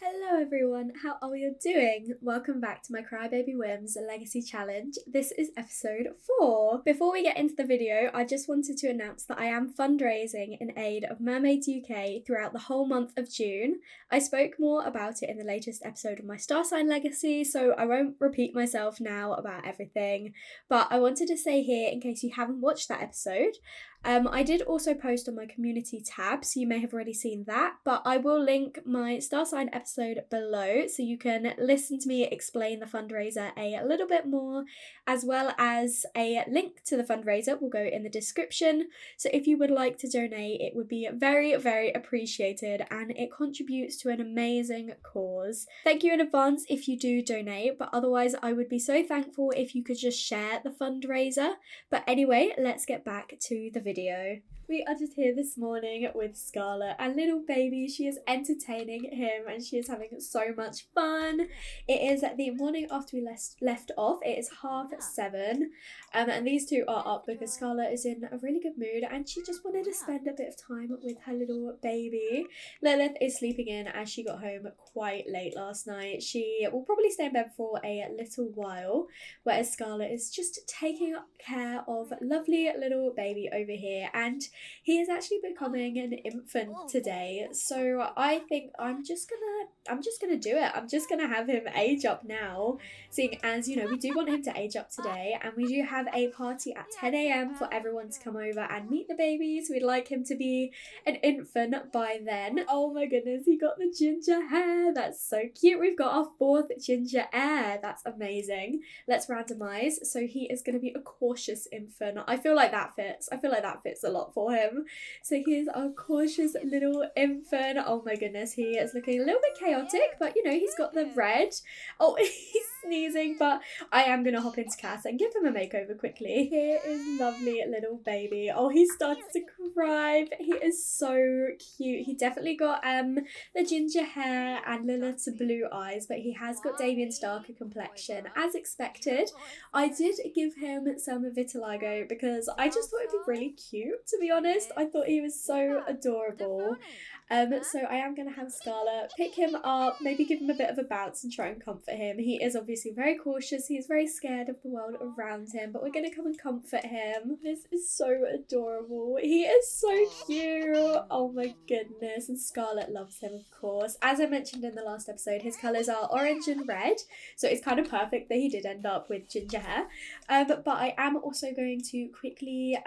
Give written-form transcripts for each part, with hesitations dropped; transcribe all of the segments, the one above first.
Hello everyone, how are you doing? Welcome back to my Crybaby Whims Legacy Challenge. This is episode 4. Before we get into the video, I just wanted to announce that I am fundraising in aid of Mermaids UK throughout the whole month of June. I spoke more about it in the latest episode of my star sign legacy, so I won't repeat myself now about everything, but I wanted to say here, in case you haven't watched that episode, I did also post on my community tab, so you may have already seen that, but I will link my star sign episode below so you can listen to me explain the fundraiser a little bit more, as well as a link to the fundraiser will go in the description. So if you would like to donate, it would be very, very appreciated, and it contributes to an amazing cause. Thank you in advance if you do donate, but otherwise I would be so thankful if you could just share the fundraiser. But anyway, let's get back to the video. We are just here this morning with Scarlett and little baby. She is entertaining him and she is having so much fun. It is the morning after we left off. It is 7:30 and these two are up because Scarlett is in a really good mood and she just wanted to spend a bit of time with her little baby. Lilith is sleeping in as she got home quite late last night. She will probably stay in bed for a little while, whereas Scarlett is just taking care of lovely little baby over here, and he is actually becoming an infant today. So I think I'm just gonna do it. I'm just gonna have him age up now, seeing as, you know, we do want him to age up today, and we do have a party at 10 a.m. for everyone to come over and meet the baby. So we'd like him to be an infant by then. Oh my goodness, he got the ginger hair. That's so cute. We've got our 4th ginger heir. That's amazing. Let's randomize. So he is going to be a cautious infant. I feel like that fits. I feel like that fits a lot for him. So here's our cautious little infant. Oh my goodness, he is looking a little bit chaotic, but you know, he's got the red. Oh, he's sneezing, but I am going to hop into Cass and give him a makeover quickly. Here is lovely little baby. Oh, he started to cry, but he is so cute. He definitely got the ginger hair and Lilith's blue eyes, but he has got Damian's darker complexion as expected. I did give him some vitiligo because I just thought it'd be really cute, to be honest. I thought he was so adorable. So I am going to have Scarlett pick him up, maybe give him a bit of a bounce and try and comfort him. He is obviously very cautious. He's very scared of the world around him, but we're going to come and comfort him. This is so adorable. He is so cute. Oh my goodness. And Scarlett loves him, of course. As I mentioned in the last episode, his colours are orange and red, so it's kind of perfect that he did end up with ginger hair. But I am also going to quickly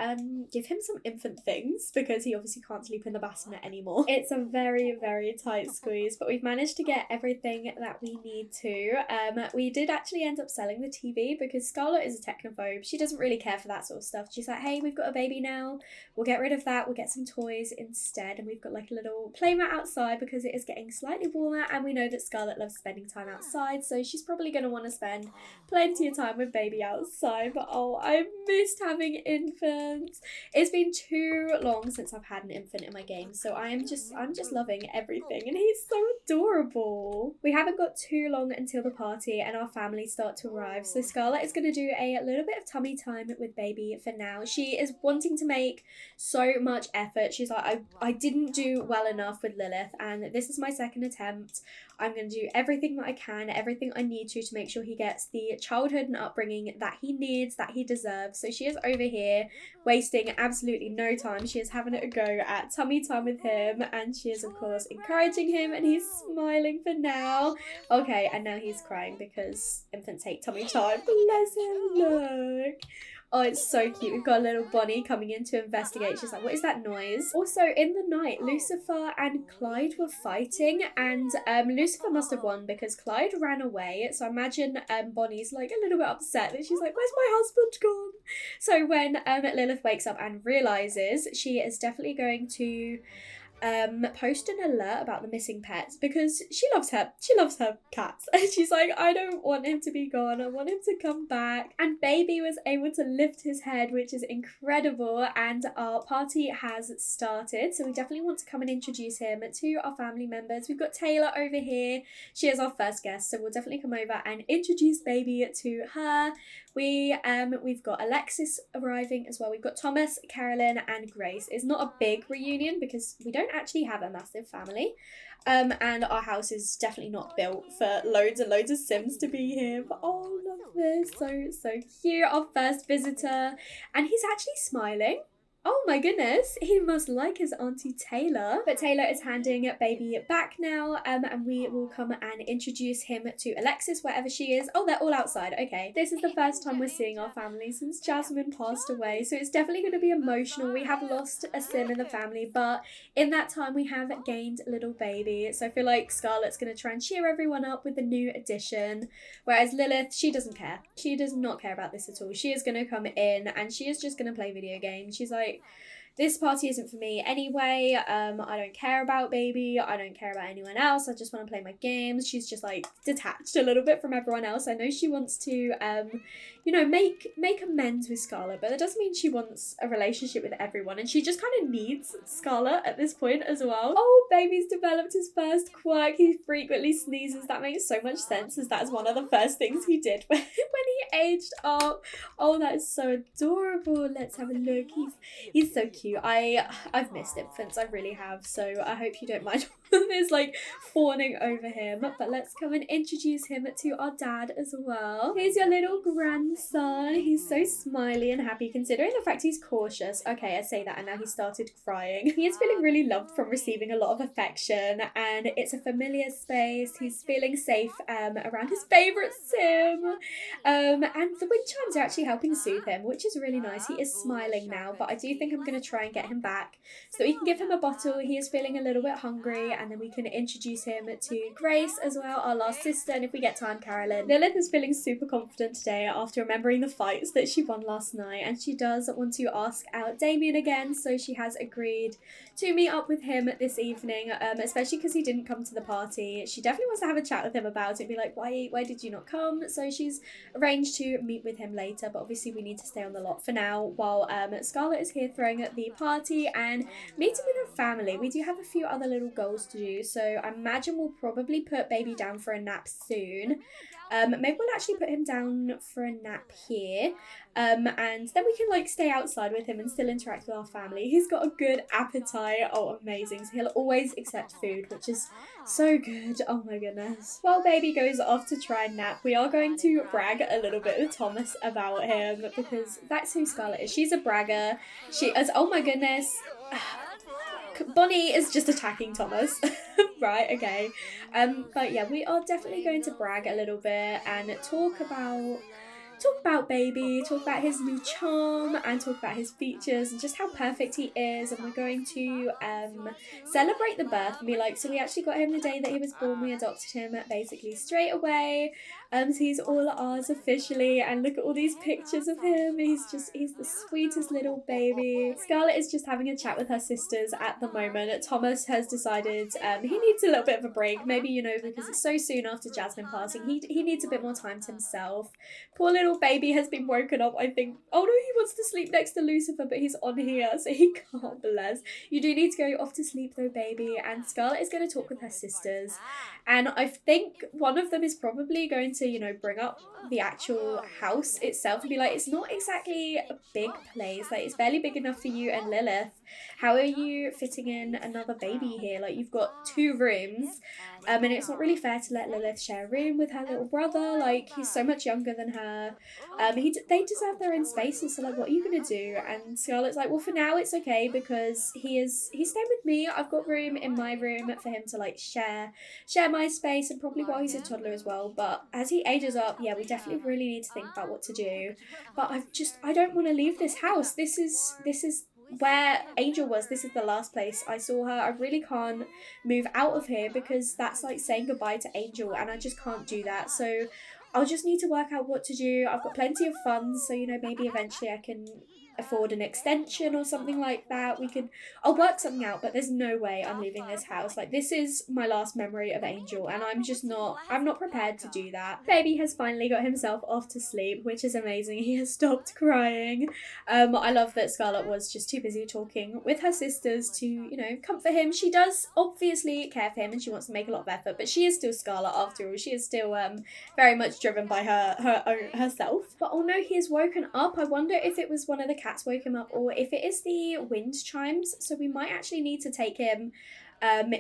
give him some infant things because he obviously can't sleep in the bassinet anymore. It's a very, very tight squeeze, but we've managed to get everything that we need to. We did actually end up selling the TV because Scarlett is a technophobe. She doesn't really care for that sort of stuff. She's like, hey, we've got a baby now. We'll get rid of that. We'll get some toys instead. And we've got like a little playmat outside because it is getting slightly warmer, and we know that Scarlett loves spending time outside, so she's probably going to want to spend plenty of time with baby outside. But oh, I missed having infants. It's been too long since I've had an infant in my game, so I'm just loving everything, and he's so adorable. We haven't got too long until the party and our family start to arrive, so Scarlett is going to do a little bit of tummy time with baby for now. She is wanting to make so much effort. She's like, I didn't do well enough with Lilith, and this is my second attempt. I'm going to do everything that I can, everything I need to make sure he gets the childhood and upbringing that he needs, that he deserves. So she is over here wasting absolutely no time. She is having a go at tummy time with him, and she is of course encouraging him, and he's smiling for now. Okay, and now he's crying because infants hate tummy time. Bless him, look. Oh, it's so cute. We've got a little Bonnie coming in to investigate. She's like, what is that noise? Also, in the night, Lucifer and Clyde were fighting, and Lucifer must have won because Clyde ran away. So I imagine Bonnie's like a little bit upset that she's like, where's my husband gone? So when Lilith wakes up and realises, she is definitely going to post an alert about the missing pets because she loves her cats, and she's like, I don't want him to be gone, I want him to come back. And baby was able to lift his head, which is incredible, and our party has started, so we definitely want to come and introduce him to our family members. We've got Taylor over here. She is our first guest, so we'll definitely come over and introduce baby to her. We've got Alexis arriving as well. We've got Thomas, Carolyn, and Grace. It's not a big reunion because we don't actually have a massive family. And our house is definitely not built for loads and loads of Sims to be here. But oh, love this. So cute. Our first visitor. And he's actually smiling. Oh my goodness, he must like his Auntie Taylor. But Taylor is handing baby back now, and we will come and introduce him to Alexis wherever she is. Oh, they're all outside. Okay, this is the first time we're seeing our family since Jasmine passed away, so it's definitely going to be emotional. We have lost a Sim in the family, but in that time we have gained a little baby. So I feel like Scarlett's going to try and cheer everyone up with the new addition, whereas Lilith, she doesn't care. She does not care about this at all. She is going to come in and she is just going to play video games. She's like, this party isn't for me anyway. I don't care about baby. I don't care about anyone else. I just want to play my games. She's just like detached a little bit from everyone else. I know she wants to, you know, make amends with Scarlett, but that doesn't mean she wants a relationship with everyone. And she just kind of needs Scarlett at this point as well. Oh, baby's developed his first quirk. He frequently sneezes. That makes so much sense, as that's one of the first things he did when he aged up. Oh, that is so adorable. Let's have a look. He's so cute. I've missed infants, I really have, so I hope you don't mind this like fawning over him. But let's come and introduce him to our dad as well. Here's your little grandson. He's so smiley and happy considering the fact he's cautious. Okay, I say that and now he started crying. He is feeling really loved from receiving a lot of affection, and it's a familiar space. He's feeling safe around his favourite Sim. And the wind chimes are actually helping soothe him, which is really nice. He is smiling now, but I do think I'm going to try and get him back so that we can give him a bottle. He is feeling a little bit hungry, and then we can introduce him to Grace as well, our last sister, and if we get time, Carolyn. Lilith is feeling super confident today after remembering the fights that she won last night, and she does want to ask out Damian again, so she has agreed to meet up with him this evening, especially because he didn't come to the party. She definitely wants to have a chat with him about it, be like, why did you not come? So she's arranged to meet with him later, but obviously we need to stay on the lot for now while Scarlett is here throwing the party and meeting with her family. We do have a few other little goals to do, so I imagine we'll probably put baby down for a nap soon. Maybe we'll actually put him down for a nap here, and then we can like stay outside with him and still interact with our family. He's got a good appetite. Oh, amazing. So he'll always accept food, which is so good. Oh my goodness. While baby goes off to try and nap, we are going to brag a little bit with Thomas about him, because that's who Scarlett is. She's a bragger. She is, oh my goodness. Bonnie is just attacking Thomas. Right, okay. But yeah, we are definitely going to brag a little bit and talk about baby, talk about his new charm, and talk about his features and just how perfect he is. And we're going to celebrate the birth and be like, so we actually got him the day that he was born. We adopted him basically straight away. So he's all ours officially, and look at all these pictures of him. He's the sweetest little baby. Scarlett is just having a chat with her sisters at the moment. Thomas has decided he needs a little bit of a break, maybe, you know, because it's so soon after Jasmine passing. He needs a bit more time to himself. Poor little baby has been woken up, I think. Oh no, he wants to sleep next to Lucifer, but he's on here, so he can't, bless. You do need to go off to sleep though, baby. And Scarlett is going to talk with her sisters, and I think one of them is probably going to, you know, bring up the actual house itself and be like, it's not exactly a big place, like it's barely big enough for you and Lilith. How are you fitting in another baby here? Like, you've got 2 rooms, and it's not really fair to let Lilith share a room with her little brother. Like, he's so much younger than her. They deserve their own spaces, so like, what are you gonna do? And Scarlett's like, well, for now it's okay, because he's staying with me. I've got room in my room for him to like share my space, and probably while he's a toddler as well. But as he ages up, yeah, we definitely really need to think about what to do. But I don't want to leave this house. This is where Angel was. This is the last place I saw her. I really can't move out of here, because that's like saying goodbye to Angel, and I just can't do that. So I'll just need to work out what to do. I've got plenty of funds, so, you know, maybe eventually I can afford an extension or something like that. I'll work something out, but there's no way I'm leaving this house. Like, this is my last memory of Angel, and I'm not prepared to do that. Baby has finally got himself off to sleep, which is amazing. He has stopped crying. I love that Scarlett was just too busy talking with her sisters to, you know, comfort him. She does obviously care for him and she wants to make a lot of effort, but she is still Scarlett after all. She is still very much driven by herself. But oh no, he has woken up. I wonder if it was one of the cats woke him up or if it is the wind chimes. So we might actually need to take him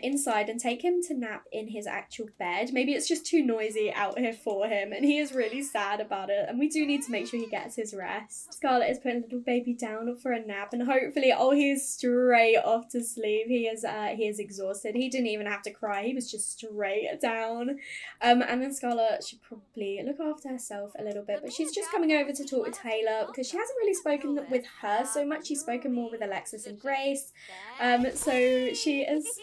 inside and take him to nap in his actual bed. Maybe it's just too noisy out here for him and he is really sad about it, and we do need to make sure he gets his rest. Scarlett is putting little baby down for a nap and hopefully, oh, he's straight off to sleep. He is exhausted. He didn't even have to cry. He was just straight down. And then Scarlett should probably look after herself a little bit, but she's just coming over to talk with Taylor because she hasn't really spoken with her so much. She's spoken more with Alexis and Grace. So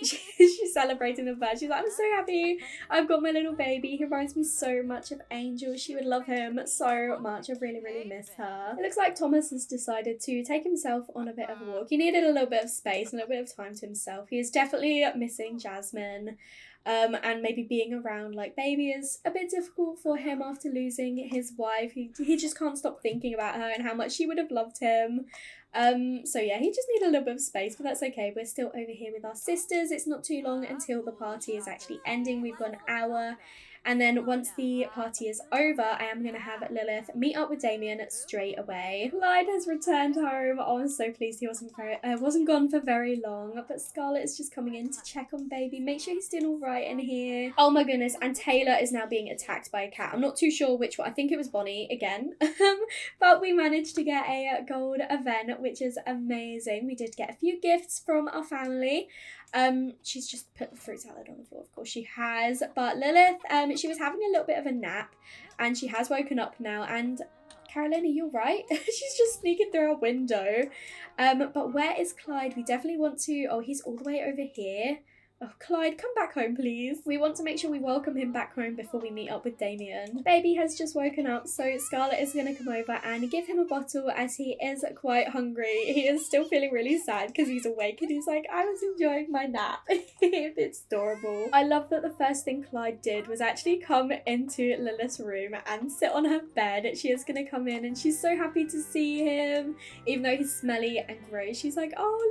she's celebrating the birth. She's like, I'm so happy I've got my little baby. He reminds me so much of Angel. She would love him so much. I really, really miss her. It looks like Thomas has decided to take himself on a bit of a walk. He needed a little bit of space, a little bit of time to himself. He is definitely missing Jasmine. And maybe being around like Baby is a bit difficult for him after losing his wife. He just can't stop thinking about her and how much she would have loved him. So yeah, he just needed a little bit of space, but that's okay. We're still over here with our sisters. It's not too long until the party is actually ending. We've got an hour. And then once the party is over, I am going to have Lilith meet up with Damian straight away. Clyde has returned home. Oh, I'm so pleased he wasn't gone for very long. But Scarlett is just coming in to check on Baby. Make sure he's doing all right in here. Oh my goodness. And Taylor is now being attacked by a cat. I'm not too sure which one. I think it was Bonnie again. But we managed to get a gold event, which is amazing. We did get a few gifts from our family. She's just put the fruit salad on the floor, of course she has. But Lilith, she was having a little bit of a nap and she has woken up now. And Carolina, you're right. She's just sneaking through our window. But where is Clyde? We definitely want to... Oh, he's all the way over here. Oh, Clyde, come back home, please. We want to make sure we welcome him back home before we meet up with Damian. Baby has just woken up, so Scarlett is going to come over and give him a bottle as he is quite hungry. He is still feeling really sad because he's awake and he's like, I was enjoying my nap. It's adorable. I love that the first thing Clyde did was actually come into Lilith's room and sit on her bed. She is going to come in and she's so happy to see him, even though he's smelly and gross. She's like, oh,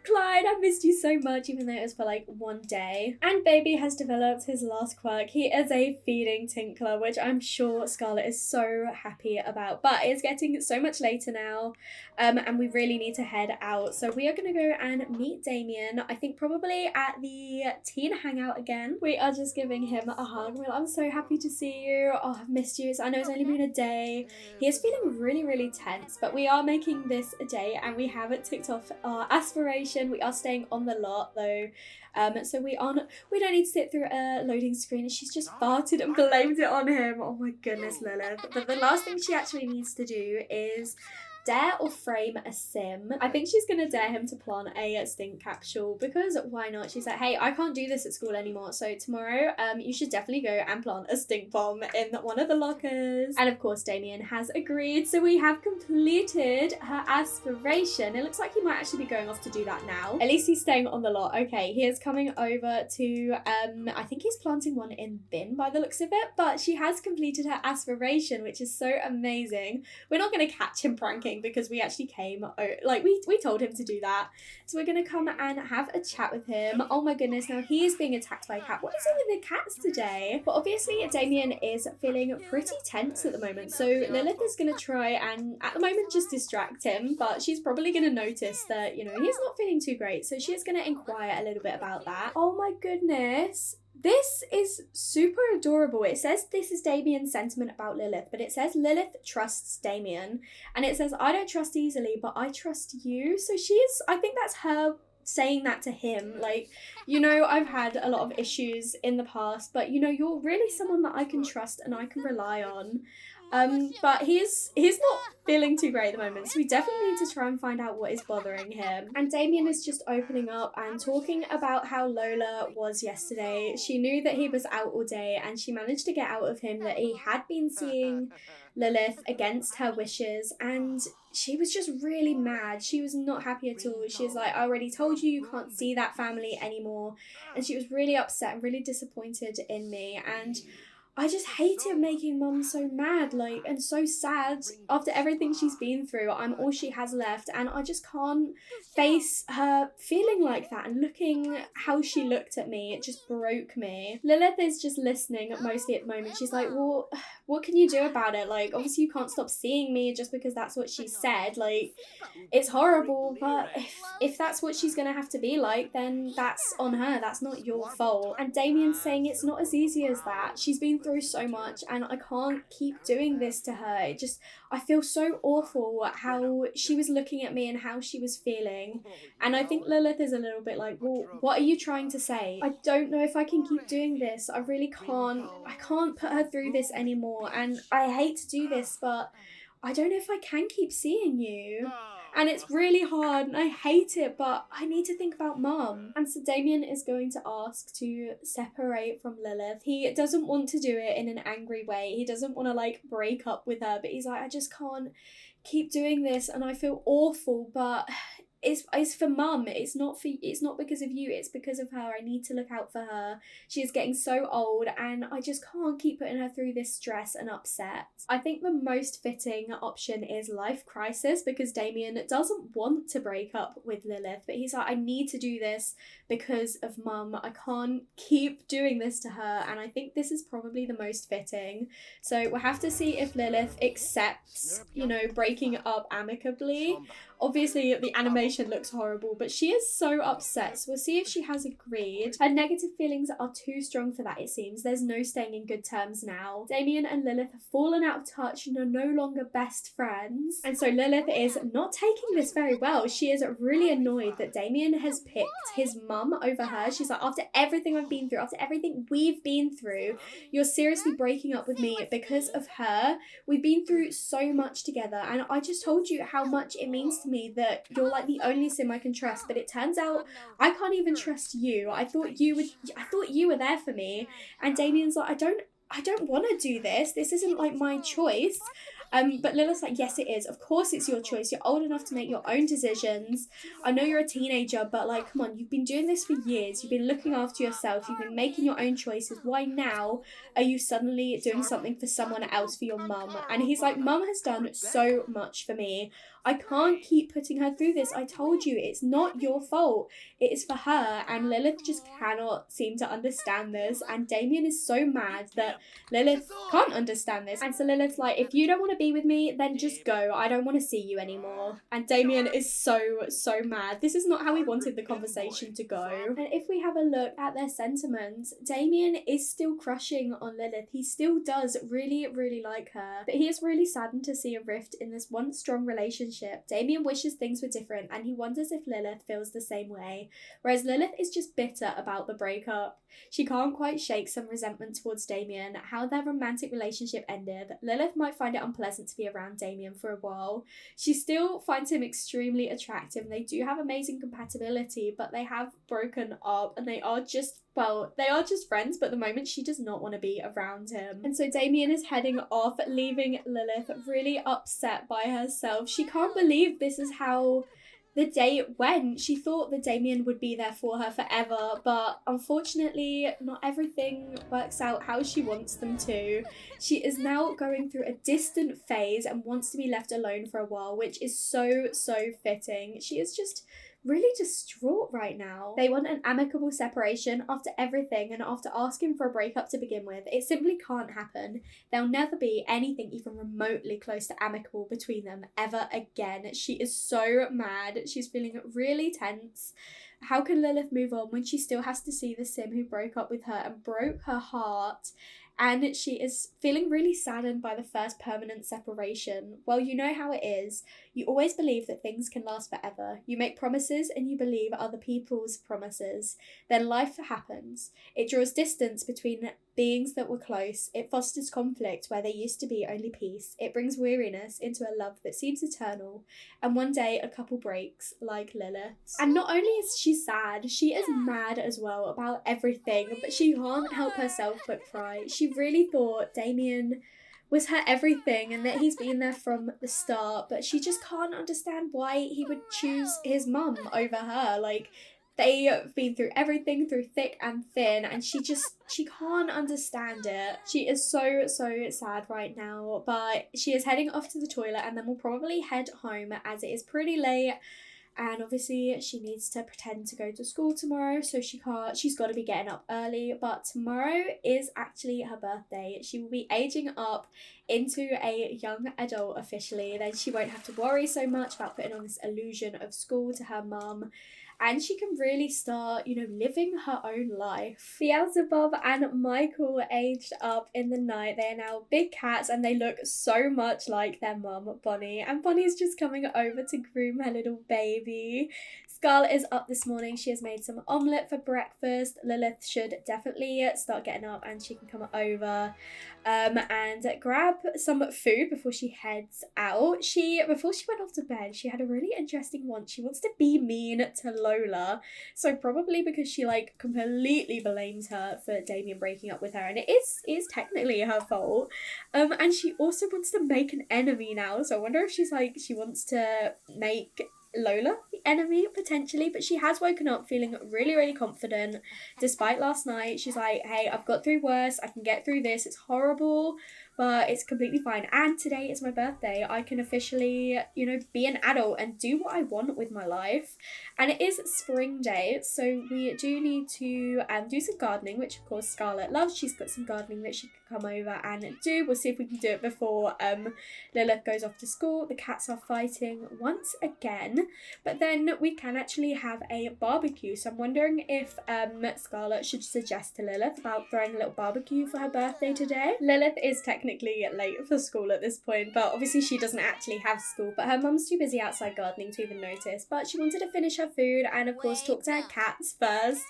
Clyde, I missed you so much, even though it was for like one day. And Baby has developed his last quirk. He is a feeding tinkler, which I'm sure Scarlett is so happy about. But it's getting so much later now, and we really need to head out. So we are going to go and meet Damian, I think probably at the teen hangout again. We are just giving him a hug. We're like, I'm so happy to see you. Oh, I've missed you. I know it's only been a day. He is feeling really, really tense, but we are making this a day and we haven't ticked off our aspiration. We are staying on the lot though. So we don't need to sit through a loading screen, and she's just farted and blamed it on him. Oh my goodness, Lilith. But the last thing she actually needs to do is dare or frame a sim. I think she's gonna dare him to plant a stink capsule because why not? She's like, hey, I can't do this at school anymore, so tomorrow you should definitely go and plant a stink bomb in one of the lockers. And of course Damian has agreed, so we have completed her aspiration. It looks like he might actually be going off to do that now. At least he's staying on the lot. Okay, he is coming over to I think he's planting one in bin by the looks of it, but she has completed her aspiration, which is so amazing. We're not going to catch him pranking because we actually came, like we told him to do that. So we're going to come and have a chat with him. Oh my goodness, now he is being attacked by a cat. What is it with the cats today? But obviously Damian is feeling pretty tense at the moment. So Lilith is going to try and at the moment just distract him, but she's probably going to notice that, you know, he's not feeling too great. So she is going to inquire a little bit about that. Oh my goodness. This is super adorable. It says this is Damian's sentiment about Lilith, but it says Lilith trusts Damian. And it says, I don't trust easily, but I trust you. So I think that's her saying that to him. Like, you know, I've had a lot of issues in the past, but you know, you're really someone that I can trust and I can rely on. But he's not feeling too great at the moment, so we definitely need to try and find out what is bothering him. And Damian is just opening up and talking about how Lola was yesterday. She knew that he was out all day, and she managed to get out of him that he had been seeing Lilith against her wishes, and she was just really mad. She was not happy at all. She was like, I already told you, you can't see that family anymore. And she was really upset and really disappointed in me. And I just hated making Mum so mad, like, and so sad. After everything she's been through, I'm all she has left, and I just can't face her feeling like that. And looking how she looked at me, it just broke me. Lilith is just listening mostly at the moment. She's like, well, what can you do about it? Like, obviously you can't stop seeing me just because that's what she said. Like, it's horrible, but if that's what she's gonna have to be like, then that's on her. That's not your fault. And Damian's saying it's not as easy as that. She's been through so much, and I can't keep doing this to her. I feel so awful how she was looking at me and how she was feeling. And I think Lilith is a little bit like, well, what are you trying to say? I don't know if I can keep doing this. I really can't. I can't put her through this anymore, and I hate to do this, but I don't know if I can keep seeing you. And it's really hard and I hate it, but I need to think about Mum. And so Damian is going to ask to separate from Lilith. He doesn't want to do it in an angry way. He doesn't want to like break up with her, but he's like, I just can't keep doing this and I feel awful, but it's for Mum. It's not because of you, it's because of her. I need to look out for her. She is getting so old and I just can't keep putting her through this stress and upset. I think the most fitting option is life crisis, because Damian doesn't want to break up with Lilith, but he's like, I need to do this because of Mum. I can't keep doing this to her, and I think this is probably the most fitting. So we'll have to see if Lilith accepts, breaking up amicably. Obviously, the animation looks horrible, but she is so upset, so we'll see if she has agreed. Her negative feelings are too strong for that, it seems. There's no staying in good terms now. Damian and Lilith have fallen out of touch and are no longer best friends. And so Lilith is not taking this very well. She is really annoyed that Damian has picked his mum over her. She's like, after everything I've been through, after everything we've been through, you're seriously breaking up with me because of her. We've been through so much together, and I just told you how much it means to me that you're like the only sim I can trust, but it turns out I can't even trust you. I thought you were there for me. And Damian's like, I don't want to do this. This isn't like my choice. But Lilith's like, yes, it is. Of course it's your choice. You're old enough to make your own decisions. I know you're a teenager, but like, come on, you've been doing this for years. You've been looking after yourself. You've been making your own choices. Why now are you suddenly doing something for someone else, for your mum? And he's like, Mum has done so much for me. I can't keep putting her through this. I told you, it's not your fault. It is for her. And Lilith just cannot seem to understand this. And Damian is so mad that Lilith can't understand this. And so Lilith's like, if you don't want to be with me, then just go. I don't want to see you anymore. And Damian is so mad. This is not how he wanted the conversation to go. And if we have a look at their sentiments, Damian is still crushing on Lilith. He still does really like her. But he is really saddened to see a rift in this once strong relationship. Damian wishes things were different, and he wonders if Lilith feels the same way. Whereas Lilith is just bitter about the breakup. She can't quite shake some resentment towards Damian, how their romantic relationship ended. Lilith might find it unpleasant to be around Damian for a while. She still finds him extremely attractive, and they do have amazing compatibility, but they have broken up, and they are just friends, but at the moment she does not want to be around him. And so Damian is heading off, leaving Lilith really upset by herself. She can't believe this is how the day went. She thought that Damian would be there for her forever, but unfortunately not everything works out how she wants them to. She is now going through a distant phase and wants to be left alone for a while, which is so fitting. She is just really distraught right now. They want an amicable separation after everything, and after asking for a breakup to begin with. It simply can't happen. There'll never be anything even remotely close to amicable between them ever again. She is so mad. She's feeling really tense. How can Lilith move on when she still has to see the sim who broke up with her and broke her heart? And she is feeling really saddened by the first permanent separation. Well, you know how it is. You always believe that things can last forever. You make promises and you believe other people's promises. Then life happens. It draws distance between beings that were close. It fosters conflict where there used to be only peace. It brings weariness into a love that seems eternal. And one day a couple breaks, like Lilith. And not only is she sad, she is mad as well about everything, but she can't help herself but cry. She really thought Damian was her everything and that he's been there from the start, but she just can't understand why he would choose his mum over her. Like, they've been through everything, through thick and thin, and she can't understand it. She is so sad right now, but she is heading off to the toilet and then we'll probably head home as it is pretty late. And obviously she needs to pretend to go to school tomorrow, so she's got to be getting up early. But tomorrow is actually her birthday. She will be aging up into a young adult officially. Then she won't have to worry so much about putting on this illusion of school to her mum. And she can really start, living her own life. Beelzebub and Michael aged up in the night. They are now big cats and they look so much like their mum, Bonnie. And Bonnie's just coming over to groom her little baby. Scarlett is up this morning. She has made some omelette for breakfast. Lilith should definitely start getting up and she can come over and grab some food before she heads out. Before she went off to bed, she had a really interesting one. She wants to be mean to Lola. So probably because she completely blames her for Damian breaking up with her, and it is technically her fault. And she also wants to make an enemy now. So I wonder if she wants to make Lola the enemy potentially, but she has woken up feeling really confident despite last night. She's like, hey, I've got through worse, I can get through this, it's horrible but it's completely fine, and today is my birthday. I can officially be an adult and do what I want with my life. And it is spring day, so we do need to do some gardening, which of course Scarlett loves. She's got some gardening that she can come over and do. We'll see if we can do it before Lilith goes off to school. The cats are fighting once again, but then we can actually have a barbecue. So I'm wondering if Scarlett should suggest to Lilith about throwing a little barbecue for her birthday today. Lilith is technically late for school at this point, but obviously she doesn't actually have school, but her mum's too busy outside gardening to even notice. But she wanted to finish her food and of course talk to her cats first,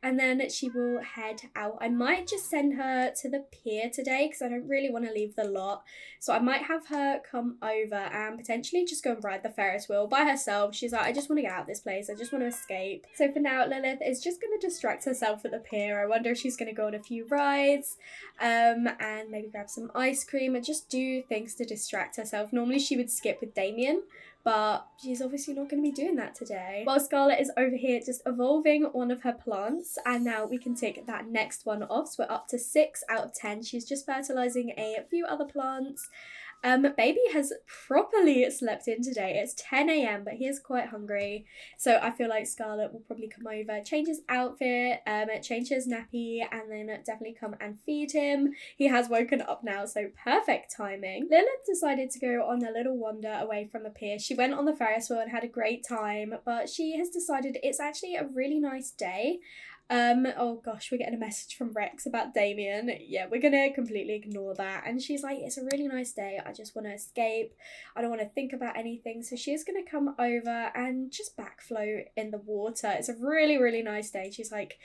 and then she will head out. I might just send her to the pier today because I don't really want to leave the lot, so I might have her come over and potentially just go and ride the Ferris wheel by herself. She's like, I just want to get out of this place, I just want to escape. So for now Lilith is just going to distract herself at the pier. I wonder if she's going to go on a few rides and maybe grab some ice cream and just do things to distract herself. Normally she would skip with Damian, but she's obviously not going to be doing that today. While Scarlett is over here just evolving one of her plants, and now we can take that next one off. So we're up to 6 out of 10. She's just fertilizing a few other plants. Baby has properly slept in today. It's 10 a.m, but he is quite hungry. So I feel like Scarlett will probably come over, change his outfit, change his nappy, and then definitely come and feed him. He has woken up now, so perfect timing. Lilith decided to go on a little wander away from the pier. She went on the Ferris wheel and had a great time, but she has decided it's actually a really nice day. Oh gosh, we're getting a message from Rex about Damian. Yeah, we're gonna completely ignore that. And she's like, it's a really nice day, I just want to escape, I don't want to think about anything. So she's gonna come over and just backfloat in the water. It's a really nice day. She's like,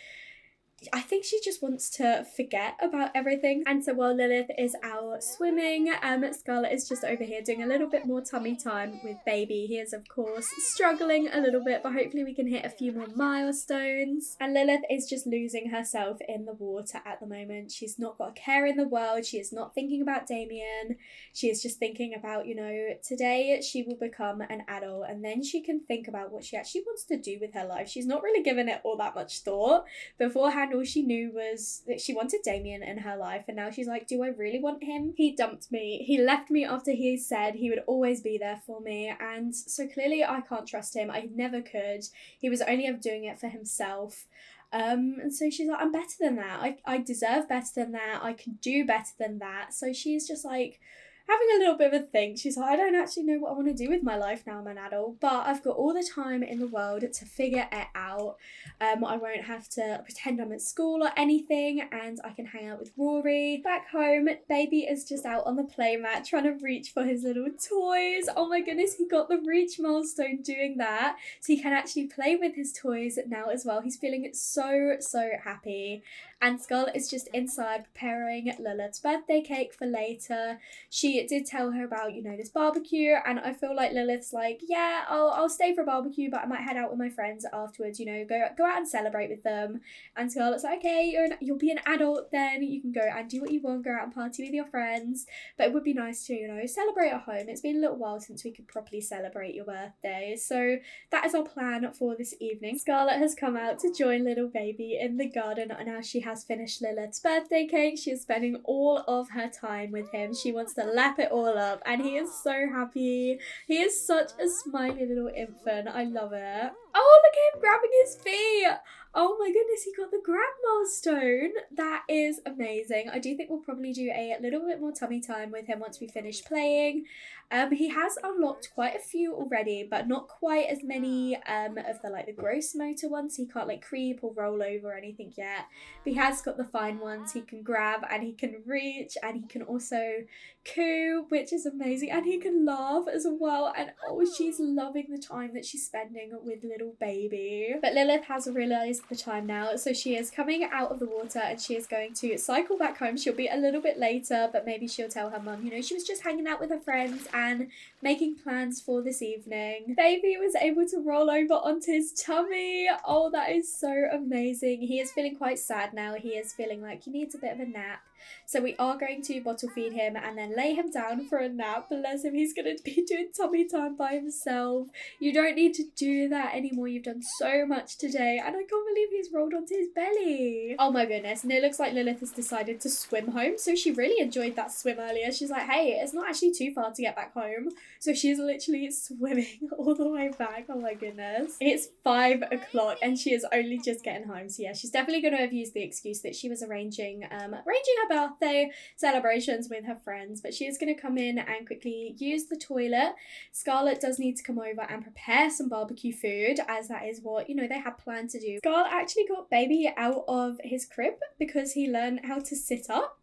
I think she just wants to forget about everything. And so while Lilith is out swimming, Scarlett is just over here doing a little bit more tummy time with baby. He is of course struggling a little bit, but hopefully we can hit a few more milestones. And Lilith is just losing herself in the water at the moment. She's not got a care in the world. She is not thinking about Damian. She is just thinking about, today she will become an adult and then she can think about what she actually wants to do with her life. She's not really given it all that much thought. Beforehand, all she knew was that she wanted Damian in her life, and now she's like, do I really want him? He dumped me. He left me after he said he would always be there for me, and so clearly I can't trust him. I never could. He was only ever doing it for himself. And so she's like, I'm better than that. I deserve better than that. I can do better than that. So she's just like, having a little bit of a think. She's like, I don't actually know what I want to do with my life now I'm an adult, but I've got all the time in the world to figure it out. I won't have to pretend I'm at school or anything, and I can hang out with Rory. Back home, baby is just out on the playmat trying to reach for his little toys. Oh my goodness, he got the reach milestone doing that, so he can actually play with his toys now as well. He's feeling so happy. And Scarlett is just inside preparing Lilith's birthday cake for later. She did tell her about, this barbecue, and I feel like Lilith's like, yeah, I'll stay for a barbecue, but I might head out with my friends afterwards, go out and celebrate with them. And Scarlett's like, okay, you'll be an adult then, you can go and do what you want, go out and party with your friends, but it would be nice to, celebrate at home. It's been a little while since we could properly celebrate your birthday, so that is our plan for this evening. Scarlett has come out to join little baby in the garden, and now she has finished Lilith's birthday cake. She is spending all of her time with him. She wants to lap it all up, and he is so happy. He is such a smiley little infant. I love it. Oh, look at him grabbing his feet. Oh my goodness, he got the grab milestone. That is amazing. I do think we'll probably do a little bit more tummy time with him once we finish playing. He has unlocked quite a few already, but not quite as many of the gross motor ones. He can't creep or roll over or anything yet. But he has got the fine ones. He can grab and he can reach, and he can also coo, which is amazing, and he can laugh as well. And oh, she's loving the time that she's spending with little baby. But Lilith has realised the time now, so she is coming out of the water and she is going to cycle back home. She'll be a little bit later, but maybe she'll tell her mum, she was just hanging out with her friends and making plans for this evening. Baby was able to roll over onto his tummy. Oh, that is so amazing. He is feeling quite sad now. He is feeling like he needs a bit of a nap. So we are going to bottle feed him and then lay him down for a nap. Bless him, he's going to be doing tummy time by himself. You don't need to do that anymore. You've done so much today, and I can't believe he's rolled onto his belly. Oh my goodness, and it looks like Lilith has decided to swim home. So she really enjoyed that swim earlier. She's like, hey, it's not actually too far to get back home. So she's literally swimming all the way back. Oh my goodness. It's 5 o'clock and she is only just getting home. So yeah, she's definitely going to have used the excuse that she was arranging her birthday celebrations with her friends, but she is going to come in and quickly use the toilet. Scarlett does need to come over and prepare some barbecue food, as that is what, they had planned to do. Scarlett actually got baby out of his crib because he learned how to sit up.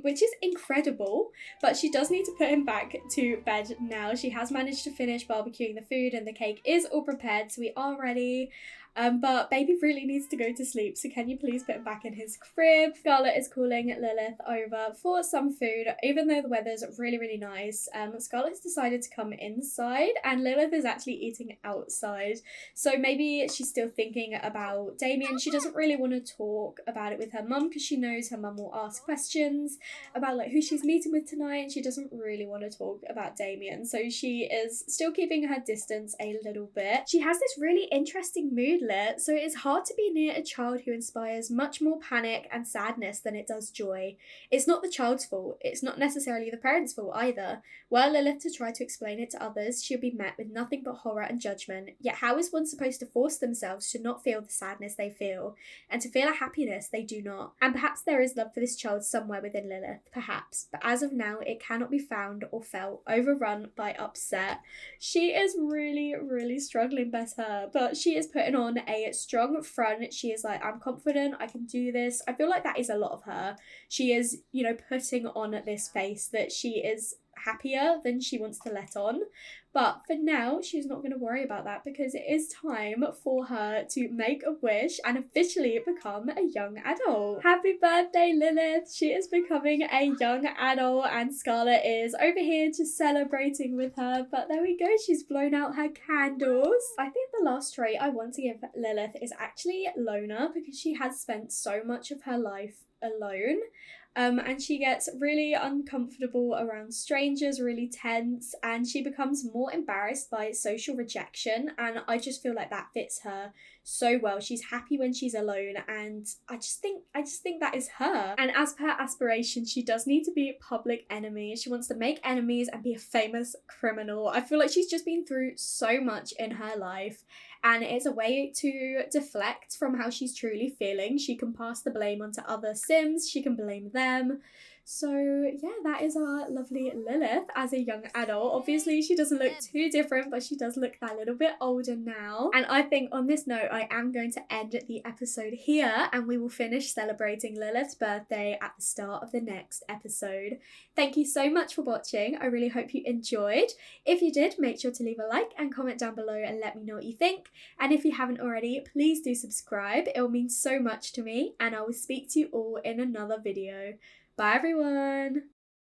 Which is incredible, but she does need to put him back to bed now. She has managed to finish barbecuing the food and the cake is all prepared, so we are ready. But baby really needs to go to sleep, so can you please put him back in his crib? Scarlett is calling Lilith over for some food, even though the weather's really nice. Scarlett has decided to come inside and Lilith is actually eating outside. So maybe she's still thinking about Damian. She doesn't really want to talk about it with her mum because she knows her mum will ask questions about who she's meeting with tonight, and she doesn't really want to talk about Damian. So she is still keeping her distance a little bit. She has this really interesting mood, so it is hard to be near a child who inspires much more panic and sadness than it does joy. It's not the child's fault. It's not necessarily the parents' fault either. Were Lilith to try to explain it to others, she'll be met with nothing but horror and judgment. Yet how is one supposed to force themselves to not feel the sadness they feel, and to feel a happiness they do not? And perhaps there is love for this child somewhere within Lilith, perhaps, but as of now it cannot be found or felt, overrun by upset. She is really struggling, bless her, but she is putting on a strong front. She is like, I'm confident, I can do this. I feel like that is a lot of her. She is, putting on this face that she is happier than she wants to let on. But for now, she's not going to worry about that because it is time for her to make a wish and officially become a young adult. Happy birthday, Lilith! She is becoming a young adult and Scarlett is over here just celebrating with her. But there we go, she's blown out her candles. I think the last trait I want to give Lilith is actually loner, because she has spent so much of her life alone. And she gets really uncomfortable around strangers, really tense, and she becomes more embarrassed by social rejection, and I just feel like that fits her so well. She's happy when she's alone, and I just think that is her. And as per aspiration, she does need to be a public enemy. She wants to make enemies and be a famous criminal. I feel like she's just been through so much in her life, and it's a way to deflect from how she's truly feeling. She can pass the blame onto other Sims, she can blame them. So yeah, that is our lovely Lilith as a young adult. Obviously she doesn't look too different, but she does look that little bit older now. And I think on this note I am going to end the episode here, and we will finish celebrating Lilith's birthday at the start of the next episode. Thank you so much for watching. I really hope you enjoyed. If you did, make sure to leave a like and comment down below and let me know what you think. And if you haven't already, please do subscribe. It will mean so much to me, and I will speak to you all in another video. Bye everyone!